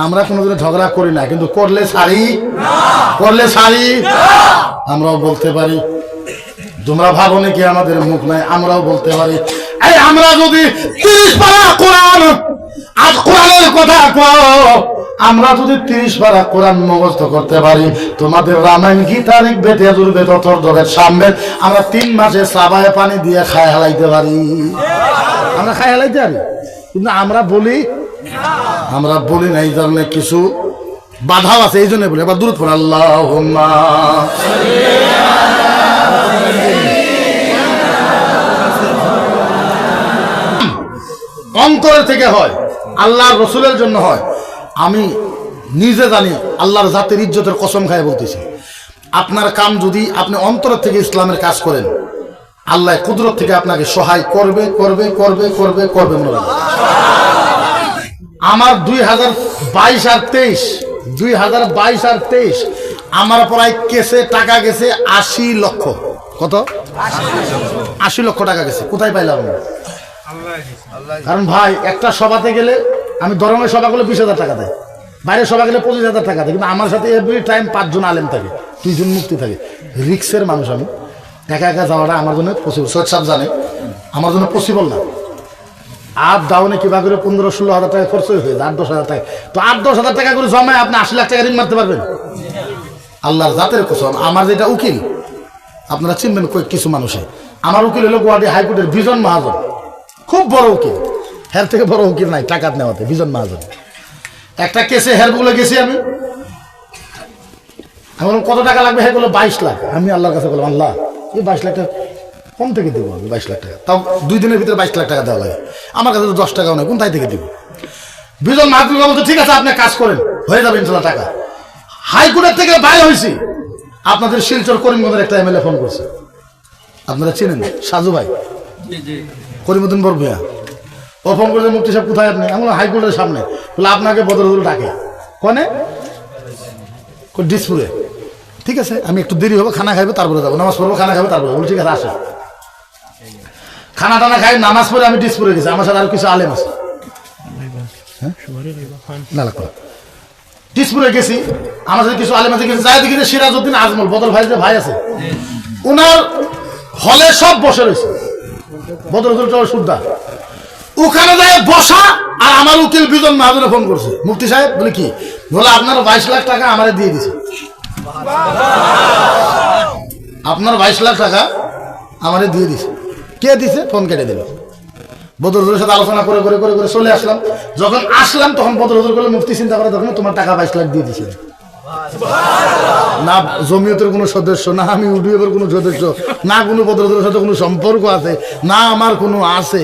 আমরা কোনোদিন ঝগড়া করি না, কিন্তু করলে সারি আমরাও বলতে পারি। তোমরা ভাবো নাকি আমাদের মুখ নাই? আমরাও বলতে পারি। এই আমরা যদি 30 পারা কোরআন, আজ কোরআনের কথা কও, আমরা যদি 30 পারা কোরআন মুখস্থ করতে পারি, তোমাদের রামায়ণ গীতা ঋগ্বেদ যজুর্বেদ অথর্ববেদ সামবেদ আমরা 3 মাসে সাবায় পানি দিয়ে খায় হালাইতে পারি। আমরা খায় হালাইতে পারি, কিন্তু আমরা বলি না। এই ধরনের কিছু বাধাও আছে, এই জন্য বলি। এবার দূরত পড়ে আল্লাহুম্মা অন্তরের থেকে হয়, আল্লাহর রসুলের জন্য হয়। আমি নিজে জানি, আল্লাহর জাতের ইজ্জতের কসম খায় বলতেছি, আপনার কাম যদি আপনি অন্তরের থেকে ইসলামের কাজ করেন, আল্লাহ কুদরত থেকে আপনাকে সহায় করবে করবে করবে করবে করবে মনে রাখবেন। আমার 2022 আর 23 আমার প্রায় কেসে টাকা গেছে 80 লক্ষ। কত? 80 লক্ষ টাকা গেছে। কোথায় পাইলাম? কারণ ভাই, একটা সভাতে গেলে, আমি দরঙের সভা করলে 20,000 টাকা দেয়, বাইরের সভা গেলে 25,000 টাকা দেয়, কিন্তু আমার সাথে এভরি টাইম 5 জন আলেম থাকে, 2 জন মুফতি থাকে। রিক্সের মানুষ আমি, একা একা যাওয়াটা আমার জন্য পসিবল, সৈয়দ সাহেব জানে আমার জন্য পসিবল না। আপ ডাউনে কিবা করে 15-16 হাজার টাকা খরচ হয়ে যায়, 8-10 হাজার টাকা। তো 8-10 হাজার টাকা করে জমায় আপনি 80 লাখ টাকা ঋণ মারতে পারবেন? আল্লাহর জাতের কসম। আমার যেটা উকিল, আপনারা চিনবেন কিছু মানুষে, আমার উকিল হলো গুয়াহাটি হাইকোর্টের বিজন মহাজন, খুব বড় উকিল, হের থেকে বড় উকিল নাই টাকা নেওয়াতে, বিজন মহাজন। একটা কেসে হেরগুলো গেছি আমি বললাম কত টাকা লাগবে? হ্যাঁ বললো 22 লাখ। আমি আল্লাহর কাছে বললাম, আল্লাহ এই 22 লাখ টাকা কম থেকে দেবো আমি, 22 লাখ টাকা, তাও 2 দিনের ভিতরে 22 লাখ টাকা দেওয়া লাগে, আমার কাছে তো 10 টাকাও নেই, কোন তাই থেকে দিব? বিজন মহাজন বলতো ঠিক আছে আপনি কাজ করেন, হয়ে যাবে ইনশাল্লাহ টাকা। হাইকোর্টের থেকে বাইরে হয়েছি, আপনাদের শিলচর করিমগঞ্জের একটা এমএলএ ফোন করছে, আপনারা চিনেন সাজু ভাই, করিমউদ্দিন বরভূয়া। ও ফোন করছে, মুফতি সাহেব কোথায় আপনি? আমি বললাম হাইকোর্টের সামনে। বলে আপনাকে বদরুল ডাকে। কোনে? ডিসপুরে। ঠিক আছে, আমি একটু দেরি হবো, খানা খাইবো তারপরে যাবো, নামাজ পড়বো, খানা খাবো তারপরে। বলি ঠিক আছে আসো। খানা টানা খাই, নামাজ পড়ে আমি ডিসপুরে গেছি, আমার সাথে আর কিছু আলেম আছে। ডিসপুরে গেছি, আমার সাথে কিছু আলেম আছে, যাই দেখি যে সিরাজউদ্দিন আজমল, বদল ভাই যে ভাই আছে, ওনার হলে সব বসে রয়েছে, বদরুল সুদ্দা। ওখানে যায় বসা, আর আমার উকিল বিজন মাহাজনে ফোন করছে, মুফতি সাহেব। বলে কি? বলে আপনার 22 লাখ টাকা আমারে দিয়ে দিছে। আপনার 22 লাখ টাকা আমারে দিয়ে দিছে। কে দিছে? ফোন কেটে দিল। বদরুলের সাথে আলোচনা করে করে করে করে চলে আসলাম। যখন আসলাম তখন বদরুল করলে, মুফতি চিন্তা করে তখন তোমার টাকা 22 লাখ দিয়ে দিছে। না জমিয়তের কোনো সদস্য, না আমি ইউডিএফের কোনো সদস্য, না কোনো বদরুলের সাথে কোনো সম্পর্ক আছে, না আমার কোনো আছে।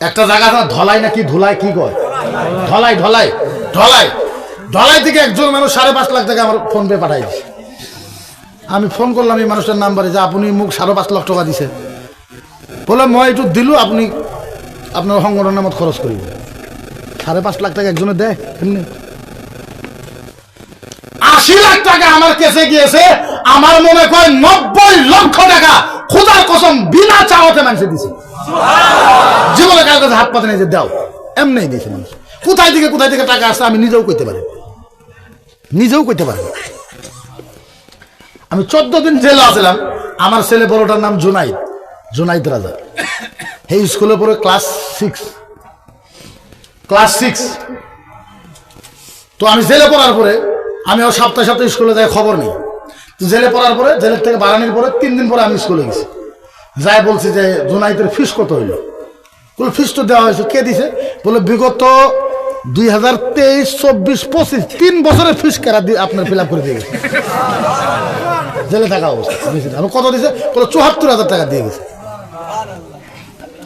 একটা জায়গা ধলাই নাকি ধুলাই কি কয়, ধলাই ঢলাই ঢলাই ঢলাই থেকে একজন মানুষ 5.5 লাখ টাকা আমার ফোন পে পাঠাই দিচ্ছে। আমি ফোন করলাম এই মানুষটার নাম্বারে যে আপনি মুখ 5.5 লাখ টাকা দিছে। বলে মই একটু দিলু, আপনি আপনার সংগঠনের নামত খরচ করিব। 5.5 লাখ টাকা একজনে দেয় এমনি? 80 লাখ টাকা আমার কেসে গিয়েছে। আমার মনে হয় 90 লক্ষ টাকা খোদার কসম বিনা চাওয়াতে মানুষে দিছে। জীবনে কার কাছে হাত পাতে নেই যে দাও, এমনি দিয়েছে মানুষ। কোথায় থেকে টাকা আসছে আমি নিজেও কইতে পারি, আমি 14 দিন জেলে আসলাম। আমার ছেলে বড়টার নাম জুনাইদ রাজা। এই স্কুলে পড়ে ক্লাস 6। তো আমি জেলে পড়ার পরে আমি সপ্তাহে স্কুলে যাই, খবর নেই। তো জেলে পড়ার পরে, জেলের থেকে বাড়ানোর পরে 3 দিন পরে আমি স্কুলে গেছি। যাই বলছি যে জুনাইদের ফিস কত হইল? বলে ফিস তো দেওয়া হয়েছে। কে দিছে? বলে বিগত 2023, 24, 25 3 বছরের ফিস কেরা আপনার ফিল আপ করে দিয়ে গেছে। জেলে থাকা অবস্থা। আমি কত দিছে? বলে 74,000 টাকা দিয়ে গেছে।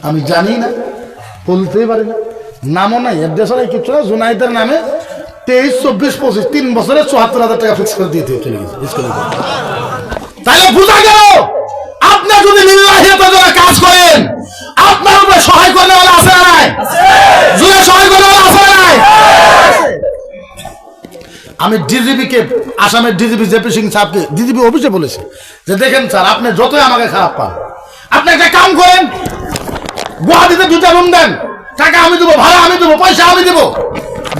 আমি জানি না, বলতেই পারি না, নামও নাই, অ্যাড্রেসও নাই, কিছু না। জুনাইদের নামে 23, 24, 25 3 বছরে 74,000 টাকা ফিক্স করে দিয়ে চলে গেছে স্কুলে। তাহলে বোঝা গেল, আপনি যদি লিল্লাহিয়াতের জন্য কাজ করেন, আপনার উপরে সহায় করলে আছে না নাই? জুড়ে সহায় করলে আছে না নাই? আমি ডিজিপিকে, আসামের ডিজিপি জেপি সিং সাহেবকে ডিজিপি অফিসে বলেছি যে দেখেন স্যার, আপনি যতই আমাকে খারাপ পান, আপনি একটা কাম করেন, গুয়াহাটিতে 2টা রুম দেন, টাকা আমি দেবো, ভাড়া আমি দেবো, পয়সা আমি দেবো,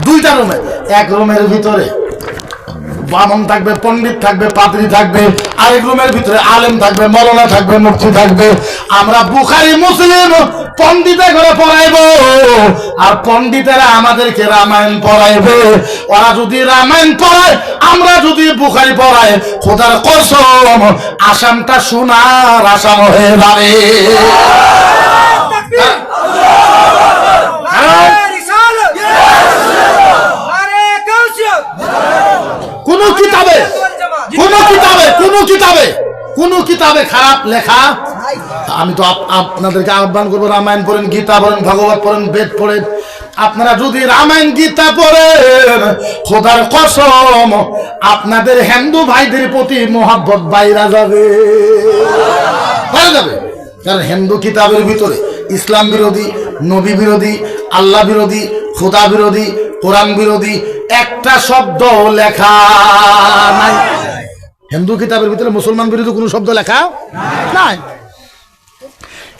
দুইটা রুমে, এক রুমের ভিতরে বামন থাকবে, পণ্ডিত থাকবে, পাদ্রী থাকবে, আরেক রুমের ভিতরে আলেম থাকবে, মৌলানা থাকবে, মুফতি থাকবে। আমরা বুখারী মুসলিম পণ্ডিতে করে পড়াইবো, আর পণ্ডিতেরা আমাদেরকে রামায়ণ পড়াইবে। ওরা যদি রামায়ণ পড়ায়, আমরা যদি বুখারী পড়াই, খোদার কসম আসামটা সোনার আসাম হয়ে যাবে। কোন কিতাবে খারাপ লেখা, আমি তো আপনাদেরকে আহ্বান করবো, রামায়ণ পড়েন, গীতা পড়েন, ভাগবত পড়েন, বেদ পড়েন। আপনারা যদি রামায়ণ গীতা পড়েন, খোদার কসম আপনাদের হিন্দু ভাইদের প্রতি মোহাব্বত বাইরা যাবে। কারণ হিন্দু কিতাবের ভিতরে ইসলাম বিরোধী, নবী বিরোধী, আল্লাহ বিরোধী, খোদা বিরোধী, কোরআন বিরোধী একটা শব্দ লেখা নাই। হিন্দু কিতাবের ভিতরে মুসলমান বিরোধী কোনো শব্দ লেখা নাই।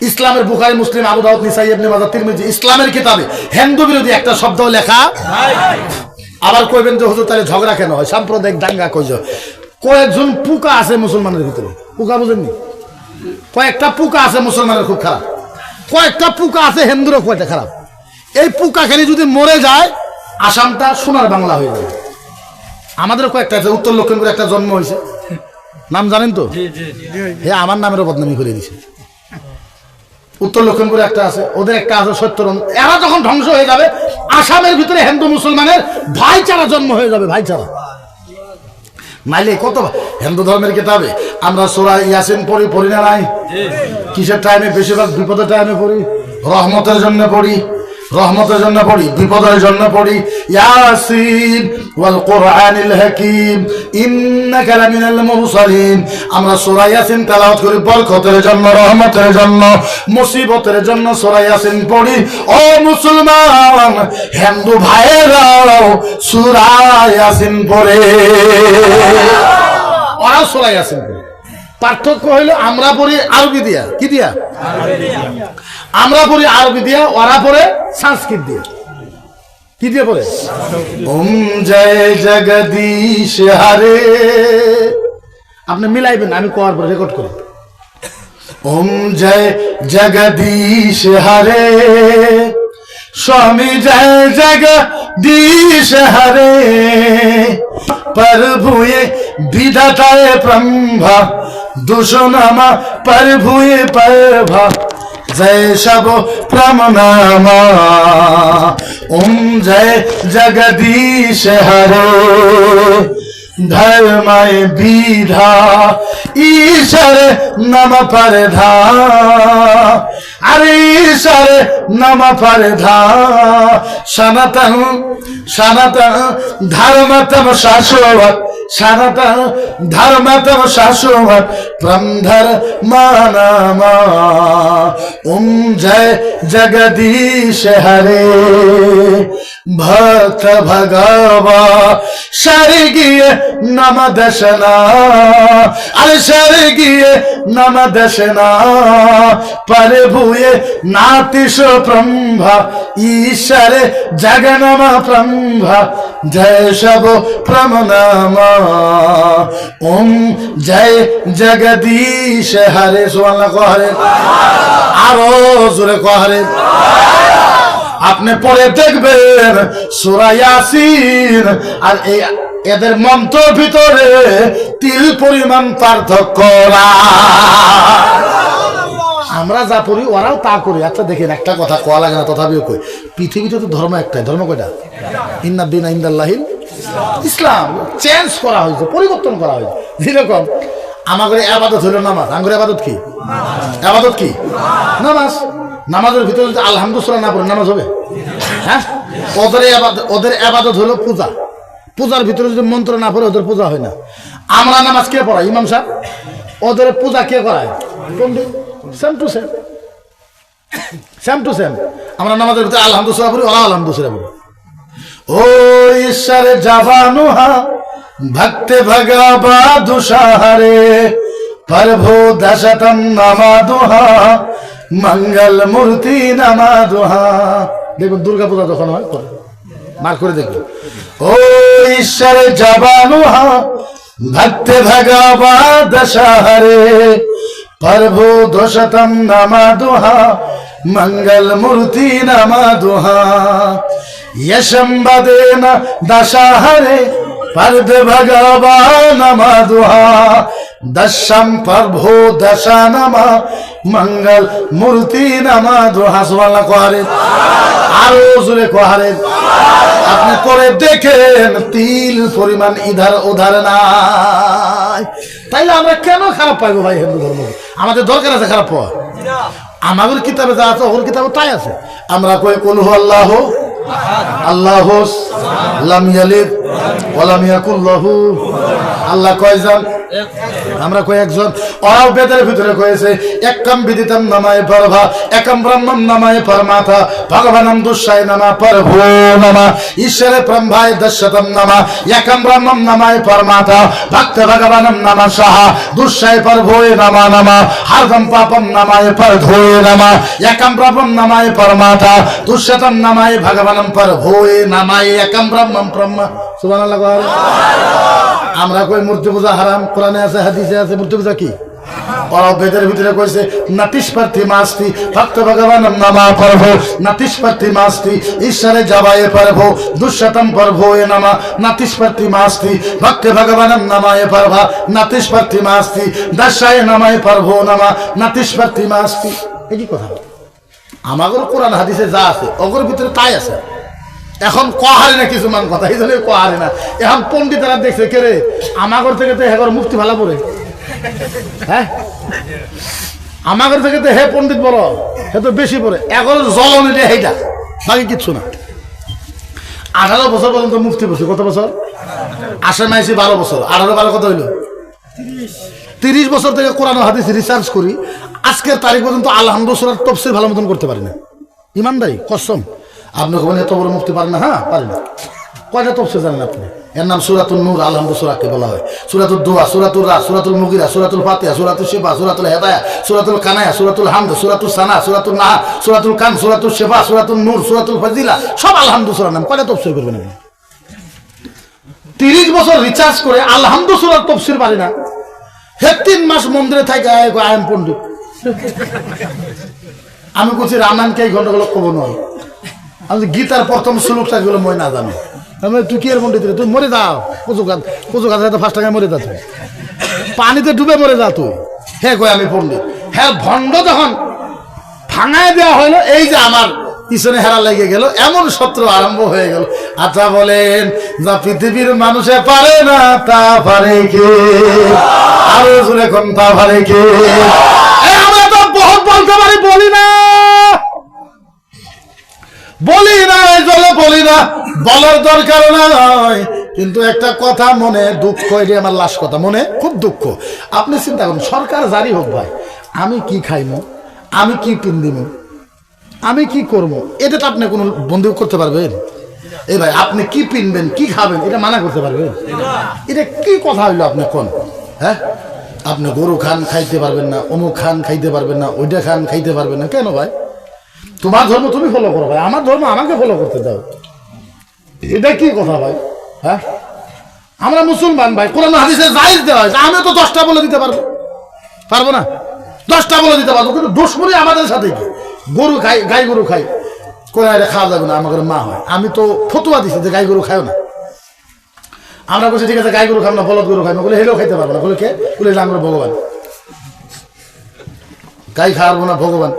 ইসলামের বুখারী, মুসলিম, আবু দাউদ, নিসাই, ইবনে মাজাহ, তিরমিজি ইসলামের কিতাবে হিন্দু বিরোধী একটা শব্দ লেখা নাই। আবার কইবেন যে হুজুর তাহলে ঝগড়া কেন হয়, সাম্প্রদায়িক দাঙ্গা কইজ? কয়েকজন পোকা আছে মুসলমানের ভিতরে, পোকা বুঝেননি? কয়েকটা পোকা আছে মুসলমানের খুব খারাপ, কয়েকটা পোকা আছে হিন্দুরও কয়েকটা খারাপ। এই পোকা খেলে যদি মরে যায়, আসামটা সোনার বাংলা হয়ে যাবে। আমাদের কয়েকটা আছে, উত্তর লক্ষিমপুরে একটা জন্ম হয়েছে, নাম জানেন তো? হে আমার নামেরও বদনামি করে দিছে। উত্তর লক্ষিমপুরে একটা আছে, ওদের একটা আছে সত্যরন। এরা যখন ধ্বংস হয়ে যাবে, আসামের ভিতরে হিন্দু মুসলমানের ভাইচারা জন্ম হয়ে যাবে, ভাইচারা। নাইলে কত হিন্দু ধর্মের কিতাবে আমরা সূরা ইয়াসিন পড়ি না নাই? কিসের টাইমে? বেশিরভাগ বিপদের টাইমে পড়ি, রহমতের জন্য পড়ি, রহমতের জন্য পড়ি, বিপদের জন্য পড়ি। ইয়াসিন ওয়াল কুরআনিল হাকীম ইন্নাকা লামিনাল মুরসালিন। আমরা সূরা ইয়াসিন তেলাওয়াত করি বরকতের জন্য, রহমতের জন্য, মুসিবতের জন্য সূরা ইয়াসিন পড়ি। ও মুসলমান হিন্দু ভাইয়েরাও সূরা ইয়াসিন পড়ে, ওরা সূরা ইয়াসিন পড়ে। পার্থক্য হইল আমরা পড়ি আরবি দিয়া, কি দিয়া? আমরা পড়ি আরবি দিয়া, ওরা পড়ে সংস্কৃত দিয়ে। কি দিয়ে পড়ে? ওম জয় জগদীশ হরে। আপনি মিলাইবেন, আমি কোয়ার পরে রেকর্ড করি। ওম জয় জগদীশ হরে, स्वामी जय जगदीश हरे, प्रभुए विधाताए ब्रह्मा दुष्णमा प्रभुए प्रभा जय सब प्रमनामा। ओम जय जगदीश हरे, धर्मय विधा ईश्वर नम परधा, अरे ईश्वर नम परधा, सनातन सनातन धर्मतम शाश्वत, सनातन धर्मतम शाश्वत ब्रह्मधर मानामा। ओम जय जगदीश हरे, भक्त भगवा स्वर्गीय नम दशना, अरे स्वर्गीय नम दशना, प्रभुए नातिश ब्रह्मा ईश्वर जगन्म ब्रह्मा जय सब प्रमनामा। ओम जय जगदीश हरे। सुबहानाल्लाह को हरे, आरो जोरे को हरे। আপনি পড়ে দেখবেন সূরা ইয়াসিন আর এদের মন্ত্রের ভিতরে তিল পরিমাণ পার্থক্য। আমরা যা পড়ি ওরাও তা করি। আচ্ছা দেখেন, একটা কথা কোয়া লাগে না, তথাপিও কই, পৃথিবীতে তো ধর্ম একটাই। ধর্ম কয়টা? ইন্নাদ-দীনা ইনদাল্লাহিল ইসলাম। চেঞ্জ করা হয়েছে, পরিবর্তন করা হয়েছে। যেরকম আমাদের ইবাদত হলো নামাজ। আমাদের ইবাদত কি? ইবাদত কি? নামাজ। নামাজের ভিতরে যদি আলহামদুলিল্লাহ না পড়ে নামাজ হবে? হ্যাঁ। ওদের ইবাদত হলো পূজা। পূজার ভিতরে যদি মন্ত্র না পড়ে ওদের পূজা হয় না। আমরা নামাজ কে পড়াই? ইমাম সাহেব। ওদের পূজা কে করায়? পণ্ডিত। Same to same, same to same. আমরা নামাজের ভিতরে আলহামদুলিল্লাহ পড়ি, ওরা আলহামদুলিল্লাহ পড়ি। ও ঈশ্বর জাবানুহা ভক্ত ভগবা দুষারে, প্রভু দশতম নামাদুহা মঙ্গল মূর্তি নামাদুহা। দেখুন দুর্গা পূজা যখন হয় বার করে দেখো। ও ঈশ্বর জবানো ভক্ত ভগবা দশহরে प्रभु दोषतम नमा दुहा मंगल मूर्ति नमा दुहा यशंबदेन दशहरे पर्द भगवान नमा दुहा दशम प्रभु दशा नमा मंगल मूर्ति नमा दुहा सुबहानाल्लाह कोहारे आरो जुरे कोहारे আপনি করে দেখেন তিল পরিমাণ ইধার উধার নাই। তাইলে আমরা কেন খারাপ পাইবো ভাই? হিন্দু ধর্ম আমাদের দরকার আছে খারাপ পাওয়া? আমাদের কিতাবে যা আছে ওর কিতাবে তাই আছে। আমরা কই কুল হু আল্লাহু আল্লাহু লাম ইয়ালিদ ওয়া লাম ইয়াকুল লাহু, আল্লাহ কয়জন? আমরা কই একজন। ওরাও বেদের ভিতরে কয়েছে একম বিদিতম নামায় পরভা একম ব্রহ্মম নামায় পরমাথা ভগবানম দুষ্যায় নামা প্রভু নামা ঈশ্বরে ব্রহ্মায় দশতম নামা একম ব্রহ্মম নামায় পরমাথা ভক্ত ভগবানম নামা সাহা দুষ্যায় প্রভুয়ে নামা নামা হরদম পাপম নামায় প্রভুয়ে নামা একম ব্রহ্মম নামায় পরমাথা দুষ্যতম নামায় ভগবানম প্রভুয়ে নামায় একম ব্রহ্মম ব্রহ্ম। সুবহানাল্লাহ। আমরা কই মূর্তি পূজা হারাম, কোরআনে আছে হাদিসে আছে। মূর্তি পূজা কি? ওরা বেদের ভিতরে কইছে নাতিস্পার্থী মাস্তি ভক্ত ভগবানম নামা প্রভু নাতিস্পার্থী মাস্তি ঈশ্বরে জবায়ে প্রভু দুষ্যতম প্রভুয়ে নামা নাতিস্পার্থী মাস্তি ভক্ত ভগবানম নামায়ে প্রভা নাতিস্পার্থী মাস্তি দশায় নামায়ে প্রভু নামা নাতিস্পার্থী মাস্তি। এই কি কথা? আমাদের কোরআন হাদিসে যা আছে ওগুলোর ভিতরে তাই আছে। এখন কহারে না কিছু মান কথা, এই জন্য কহারে না। এখন পণ্ডিতেরা দেখছে কে রে আমাগর থেকে তো হেগর মুক্তি ভালো পড়ে, হ্যাঁ আমাগর থেকে তো হে পণ্ডিত বড়, হে তো বেশি পড়ে। এখন জ্বলন এটা সেইটা, বাকি কিচ্ছু না। 18 বছর পর্যন্ত মুক্তি বসে। কত বছর? আসে মাইছি 12 বছর। 18 কত হইল? 30 বছর থেকে কোরআন হাদিস রিসার্চ করি আজকের তারিখ পর্যন্ত আলহামদুলিল্লাহ তফসির ভালো মতন করতে পারি না। ইমানদারি কসম। আপনি কবেন এত বড় মুক্তি পারেন না? হ্যাঁ পারি না। কয়টা তফসির জানেন আপনি? এর নাম সূরাতুন নূর আলহামদুলিল্লাহকে বলা হয়, সূরাতুল দুয়া, সূরাতুল রাস, সূরাতুল মুগিরা, সূরাতুল ফাতিহা, সূরাতুল শিফা, সূরাতুল হেদায়া, সূরাতুল কানায়া, সূরাতুল হামদ, সূরাতুল সানা, সূরাতুল নাহ, সূরাতুল কান, সূরাতুল শিফা, সূরাতুল নূর, সূরাতুল ফাজিলা, সব আলহামদুলিল্লাহ নাম। কয়টা তফসির করবেন আপনি? 30 বছর রিসার্চ করে আলহামদুলিল্লাহ তফসির পারি না। হে 3 মাস মন্দিরে থাকে আইএম পণ্ডিত। আমি বলছি রামায়ণকে এই ঘন্টাগুলো কবো নয়। আমি গীতার প্রথম শ্লোকটা গুলো মই না জানি। তুই কি এর পণ্ডিত? তুই মরে যাও, কচু গাছ 5 টাকায় মরে যা, তুই পানিতে ডুবে মরে যা তুই। হে কই আমি পণ্ডিত। হ্যাঁ ভণ্ড যখন ভাঙায় দেওয়া হইলো, এই যে আমার পিছনে হেরা লেগে গেল, এমন শত্রু আরম্ভ হয়ে গেল। আচ্ছা বলেন, যা পৃথিবীর মানুষে পারে না তা পারে কে? আরো জোরে কোন তা পারে কে? আমরা তো বহুত বলতে পারি, বলি না বলি না, বলার দরকার নয়। কিন্তু একটা কথা মনে দুঃখ, এটি আমার লাশ কথা, মনে খুব দুঃখ। আপনি চিন্তা করুন, সরকার জারি হোক ভাই, আমি কি খাইমো, আমি কি কিনদিম, আমি কি করবো, এটা তো আপনি কোনো বন্ধু করতে পারবেন? এই ভাই আপনি কি পিনবেন, কি খাবেন, এটা মানা করতে পারবেন? এটা কি কথা হইলো আপনি কোন? হ্যাঁ আপনি গরু খান খাইতে পারবেন না, অমুক খান খাইতে পারবেন না, ওইটা খান খাইতে পারবেন না। কেন ভাই? তোমার ধর্ম তুমি ফলো করো ভাই, আমার ধর্ম আমাকে ফলো করতে দাও। এটা কি কথা ভাই? হ্যাঁ আমরা মুসলমান ভাই, কোরআন হাদিসে জায়েজ দেওয়া হয়েছে। আমি তো 10টা বলে দিতে পারবো না, 10টা বলে দিতে পারবো, কিন্তু দুশ্মনী আমাদের সাথে কি? গরু খাই, গাই গরু খাই, কোরআন এটা খাওয়া যাবে না, আমাদের মা হয়। আমি তো ফতুয়া দিছি যে গাই গরু খাও না। আমরা বলছি ঠিক আছে গাই গরু খাবো না, বলদ গরু খাই না, বলে হেলেও খাইতে পারবো না। বলে কে? বলে আমরা ভগবান। গাই খাওয়াবো না ভগবান,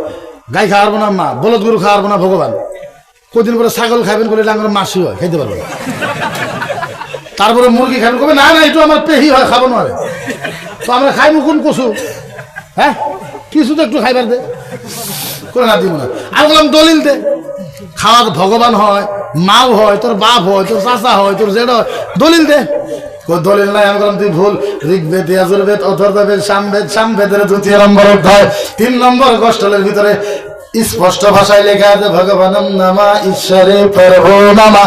গাই খাওয়াবো না মা, বলদ গরু খাওয়াবো না ভগবান। কদিন পরে ছাগল খাবেন, বলে আমরা মাসি হয়, খাইতে পারবো না। তারপরে মুরগি খাবেন, কবে না না একটু আমার পেহি হয়, খাবো না। তো আমরা খাই মুকুন কচু, হ্যাঁ কিছু তো একটু খাইবার দে, করে না দিব না। আমি বললাম দলিল দে, খাওয়া ভগবান হয়, মাও হয়, তোর বাপ হয়, তোর চাচা হয়, তোর জেড হয়, দলিল দে। দলিল নাই। আমি বললাম তুই ভুল। ঋগ্বেদ, যজুর্বেদ, অথর্ববেদ, সামবেদ, সামবেদের 2 নম্বর অধ্যায় 3 নম্বর গোষ্ঠলের ভিতরে স্পষ্ট ভাষায় লেখা আছে ভগবানম নামা ঈশ্বরে প্রভু নামা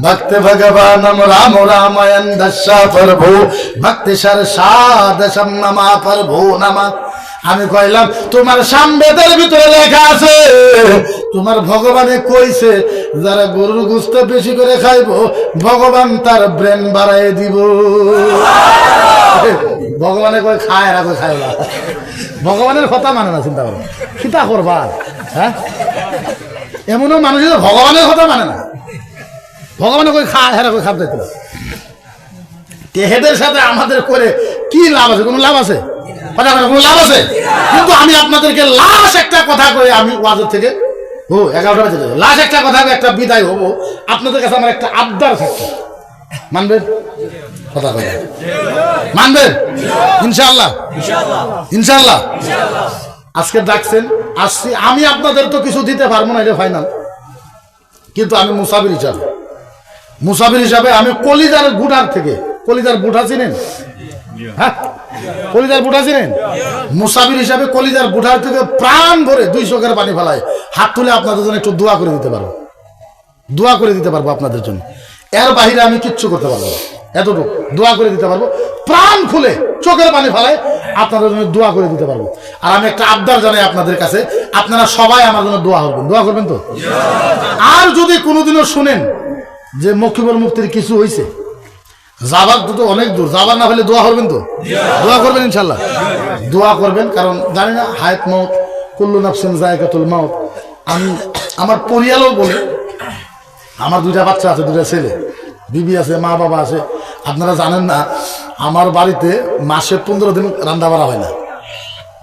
ভক্তি ভগবানম রাম রামায়ণ দশা প্রভু ভক্তি সর সাদশম নামা প্রভু নামা। আমি কইলাম তোমার সামবেদের ভিতরে লেখা আছে, তোমার ভগবানে কইছে যারা গরুর গোশত বেশি করে খাইবো ভগবান তার ব্রেন বাড়াই দিব। ভগবানে কই খায় এরা কই খায় না, ভগবানের কথা মানে না। চিন্তা করো চিন্তা করবা, হ্যাঁ এমনও মানুষ ভগবানের কথা মানে না, ভগবানে কই খায় এরা কই খাব যাইতে। এদের সাথে আমাদের করে কি লাভ আছে? কোনো লাভ আছে? কথা কোনো লাভ আছে? কিন্তু আমি আপনাদেরকে লাস্ট একটা কথা কই, আমি ওয়াজের থেকে 11টা বাজে লাস্ট একটা কথা একটা বিদায় হবো। আপনাদের কাছে আমার একটা আবদার থাকছে, মানবেন? কথা কই মানবেন? ইনশাআল্লাহ ইনশাআল্লাহ। আজকে ডাকছেন আসছি, আমি আপনাদের তো কিছু দিতে পারবো না, এটা ফাইনাল। কিন্তু আমি মুসাফির হিসাবে আমি কলিজার বুটার থেকে, কলিজার বুটা চিনেন? হ্যাঁ কলিজার বুটা চিনেন? মুসাফির হিসাবে কলিজার বুটার থেকে প্রাণ ভরে 2 চোখের পানি ফেলায় হাত তুলে আপনাদের জন্য একটু দোয়া করে দিতে পারবো, দোয়া করে দিতে পারবো আপনাদের জন্য। এর বাহিরে আমি কিচ্ছু করতে পারবো না, এতটুকু দোয়া করে দিতে পারবো, প্রাণ খুলে চোখের পানি ফেলায় আপনাদের জন্য দোয়া করে দিতে পারবো। আর আমি একটা আবদার জানাই আপনাদের কাছে, আপনারা সবাই আমার জন্য দোয়া করবেন। দোয়া করবেন তো? আর যদি কোনোদিনও শুনেন যে মকিবুল মুফতির কিছু হয়েছে, যাবার তো অনেক দূর, যাবার না হলে দোয়া করবেন তো? দোয়া করবেন ইনশাল্লাহ, দোয়া করবেন। কারণ জানি না হায়াত মউত কুল্লু নাফসিন যায়কাতুল মাউত। আমি আমার পরিয়ালও বলে, আমার 2টা বাচ্চা আছে, 2টা ছেলে, বিবি আছে, মা বাবা আছে। আপনারা জানেন না আমার বাড়িতে মাসে 15 দিন রান্না বাড়া হয় না,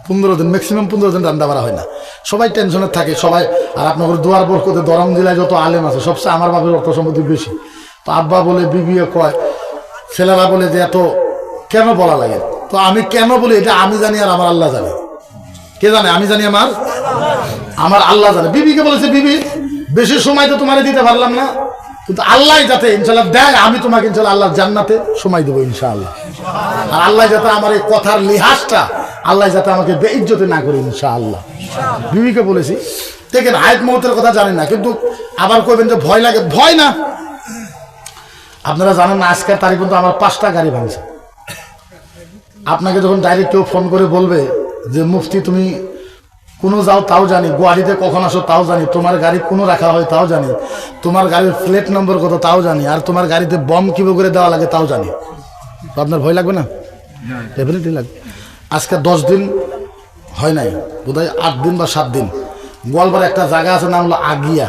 15 দিন ম্যাক্সিমাম 15 দিন রান্না বাড়া হয় না। সবাই টেনশনে থাকে সবাই। আর আপনার দুয়ার বরকতে দরং জেলায় যত আলেম আছে সবচেয়ে আমার বাবার অর্থ সম্পত্তি বেশি। তো আব্বা বলে, বিবিও কয়, ছেলেরা বলে যে এত কেন বলা লাগে। তো আমি কেন বলি এটা আমি জানি আর আমার আল্লাহ জানে। কে জানে? আমি জানি, আমার আল্লাহ জানে। বিবিকে বলেছে, বিবি বেশি সময় তো তোমারে দিতে পারলাম না, কিন্তু আল্লাহ যাতে ইনশাল্লাহ দেয়, আমি তোমাকে ইনশাল্লাহ আল্লাহ জান্নাতে সময় দেবো ইনশাআল্লাহ। আর আল্লাহ যাতে আমার এই কথার লিহাজটা আল্লাহ যাতে আমাকে বেইজ্জতি না করে ইনশাআল্লাহ। বিবিকে বলেছি। দেখেন হায়াত মউতের কথা জানেন না, কিন্তু আবার কইবেন যে ভয় লাগে। ভয় না, আপনারা জানেন না আজকের তারিখ কিন্তু আমার 5টা গাড়ি ভাঙছে। আপনাকে যখন ডাইরেক্ট কেউ ফোন করে বলবে যে মুফতি তুমি কোনো যাও তাও জানি, গুয়াহাটিতে কখন আসো তাও জানি, তোমার গাড়ি কোনো রাখা হয় তাও জানি, তোমার গাড়ির প্লেট নম্বর কত তাও জানি, আর তোমার গাড়িতে বম কিভাবে করে দেওয়া লাগে তাও জানি, তো আপনার ভয় লাগবে না? ডেফিনেটলি লাগবে। আজকে 10 দিন হয় নাই, বোধহয় 8 দিন বা 7 দিন গোয়ালপাড়ে একটা জায়গা আছে, নাম হলো আগিয়া।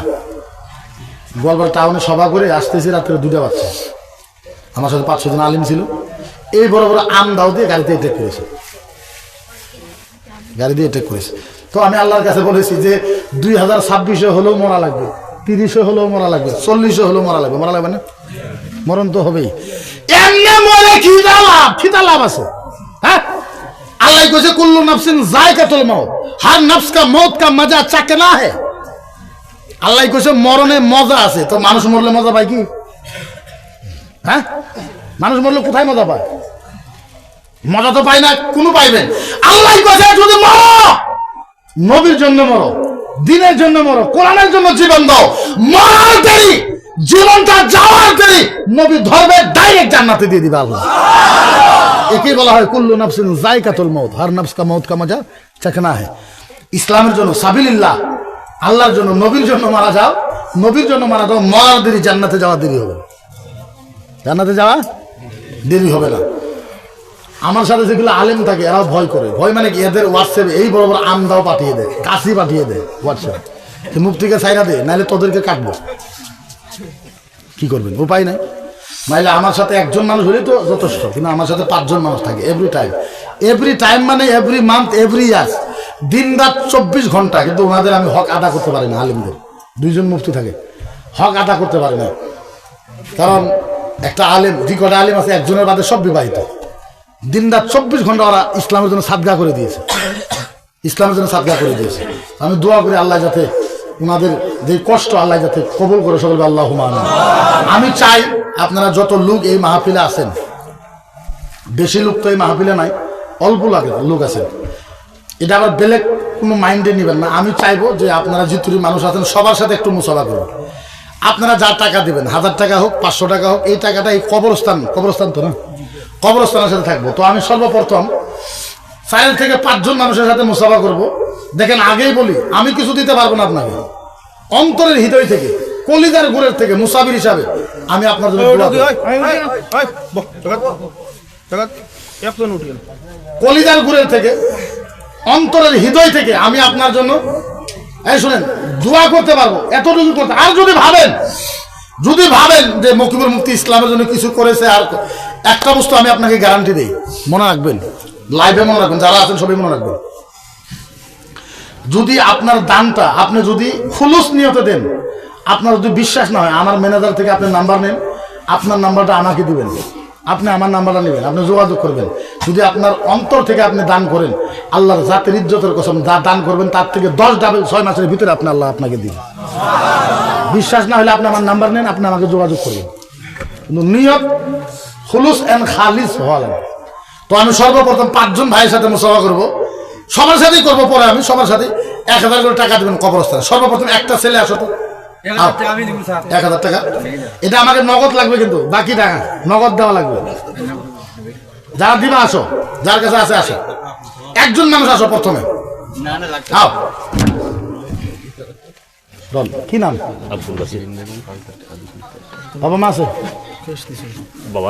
গোয়ালপাড়া টাউনে সভা করে আসতেছি রাত্রে 2টা বাজছে। আমার সাথে 500 জন আলিম ছিল। এই বড় বড় আম দাও দিয়ে গাড়িতে অ্যাটাক করেছে, গাড়ি দিয়ে অ্যাটাক করেছে। তো আমি আল্লাহর কাছে বলেছি যে 2026 হলেও মরা লাগবে, 30 হলেও মরা লাগবে, 40 হলেও মরা লাগবে। মরা লাগবে না? মরণ তো হবেই। এমনি মরে খিদা লাভ আছে? হ্যাঁ, আল্লাহ কইছে কুল্লু নাফসিন যায়কাতুল মাউত, হর নফস কা মৌত কা মজা চাখনা হে। আল্লাহ কইছে মরণে মজা আছে। তো মানুষ মরলে মজা পায় কি? হ্যাঁ, মানুষ মরলে কোথায় মজা পায়? মজা তো পায় না, কোনো পাইবেন। আল্লাহ কইছে যদি মরো নবীর জন্য মরো, দিনের জন্য মরো, কোরআনের জন্য জীবন দাও। মরার দেরি, জীবনটা যাওয়ার দেরি, নবী ধর্মে ডাইরেক্ট জান্নাতে দিয়ে দিবে আল্লাহ। একেই বলা হয় কুল্লু নাফসিন যায়কাতুল মাউত, হর নফস কা মৌত কা মজা চাখনা হে। ইসলামের জন্য সাবিলিল্লাহ, আল্লাহর জন্য, নবীর জন্য মারা যাও, নবীর জন্য মারা যাও। মরার দেরি, জান্নাতে যাওয়া দেরি হবে, জান্নাতে যাওয়া দেরি হবে না। আমার সাথে যেগুলো আলেম থাকে এরাও ভয় করে। ভয় মানে কি? এদের হোয়াটসঅ্যাপে এই বড় বড় আমদাও পাঠিয়ে দেয়, কাশি পাঠিয়ে দেয় হোয়াটসঅ্যাপ, মুফতিকে ছাইরা দে, নাহলে তোদেরকে কাটবো। কি করবেন? উপায় নাই। নাহলে আমার সাথে একজন মানুষ হলেই তো যথেষ্ট, কিন্তু আমার সাথে 5 জন মানুষ থাকে এভরি টাইম মানে এভরি মান্থ, এভরি ইয়ার, দিন রাত 24 ঘন্টা। কিন্তু ওনাদের আমি হক আদা করতে পারি না। আলিমদের 2 জন মুফতি থাকে, হক আদা করতে পারি না। কারণ একটা আলেম, যে কটা আলেম আছে একজনের বাদে সব বিবাহিত। দিন রাত 24 ঘন্টা ওরা ইসলামের জন্য সাদগা করে দিয়েছে, ইসলামের জন্য সাদগা করে দিয়েছে। আমি দোয়া করি আল্লাহ যাতে ওনাদের যে কষ্ট আল্লাহ যাতে কবুল করে সকল আল্লাহুম্মা আমিন। আমি চাই আপনারা যত লোক এই মাহফিলে আছেন, বেশি লোক তো এই মাহফিলে নাই, অল্প লোক আছেন, এটা আবার বেলেগ কোনো মাইন্ডে নেবেন না। আমি চাইবো যে আপনারা যেতুরি মানুষ আছেন সবার সাথে একটু মুসাফা করুন। আপনারা যা টাকা দেবেন, 1000 টাকা হোক, 500 টাকা হোক, এই টাকাটা এই কবরস্থান তো না, কবরস্থানের সাথে থাকবো। তো আমি সর্বপ্রথম 4 থেকে 5 জন মানুষের সাথে মুসাফা করব। দেখেন আগেই বলি, আমি কিছু দিতে পারবো না আপনাকে, অন্তরের হৃদয় থেকে কলিজার গুড়ের থেকে মুসাফির হিসাবে আমি আপনার জন্য দোয়া করব। কলিজার গুড়ের থেকে, অন্তরের হৃদয় থেকে আমি আপনার জন্য এই শুনেন দোয়া করতে পারবো, এতটুকু করতে। আর যদি ভাবেন যে মকিবুল মুফতি ইসলামের জন্য কিছু করেছে, আর একটা বস্তু আমি আপনাকে গ্যারান্টি দেই, মনে রাখবেন, লাইভে মনে রাখবেন, যারা আছেন সবাই মনে রাখবেন, যদি আপনার দানটা আপনি যদি খুলুস নিয়তে দেন, আপনার যদি বিশ্বাস না হয়, আমার ম্যানেজার থেকে আপনি নাম্বার নেন, আপনার নাম্বারটা আমাকে দিবেন, আপনি আমার নাম্বারটা নেবেন, আপনি যোগাযোগ করবেন। যদি আপনার অন্তর থেকে আপনি দান করেন, আল্লাহর জাতের ইজ্জতের কসম, যা দান করবেন তার থেকে 10 ডাবল 6 মাসের ভিতরে আপনি আল্লাহ আপনাকে দিবেন। বিশ্বাস না হলে আপনি আমার নাম্বার নেন, আপনি আমাকে যোগাযোগ করবেন, কিন্তু নিয়ত খুলুস এন্ড খালিস হওয়া লাগবে। তো আমি সর্বপ্রথম 5 জন ভাইয়ের সাথে মুসাফা করবো, সবার সাথেই করবো, পরে আমি সবার সাথে 1000 করে টাকা দেবেন কবরস্থানে। সর্বপ্রথম একটা ছেলে আসো তো, 1000 টাকা, এটা আমাকে নগদ লাগবে, কিন্তু বাকি টাকা নগদ দেওয়া লাগবে। যারা দিবা আসো, যার কাছে আছে আসো, একজন মানুষ আসো প্রথমে। কি নাম? বাবা মা আছে? বাবা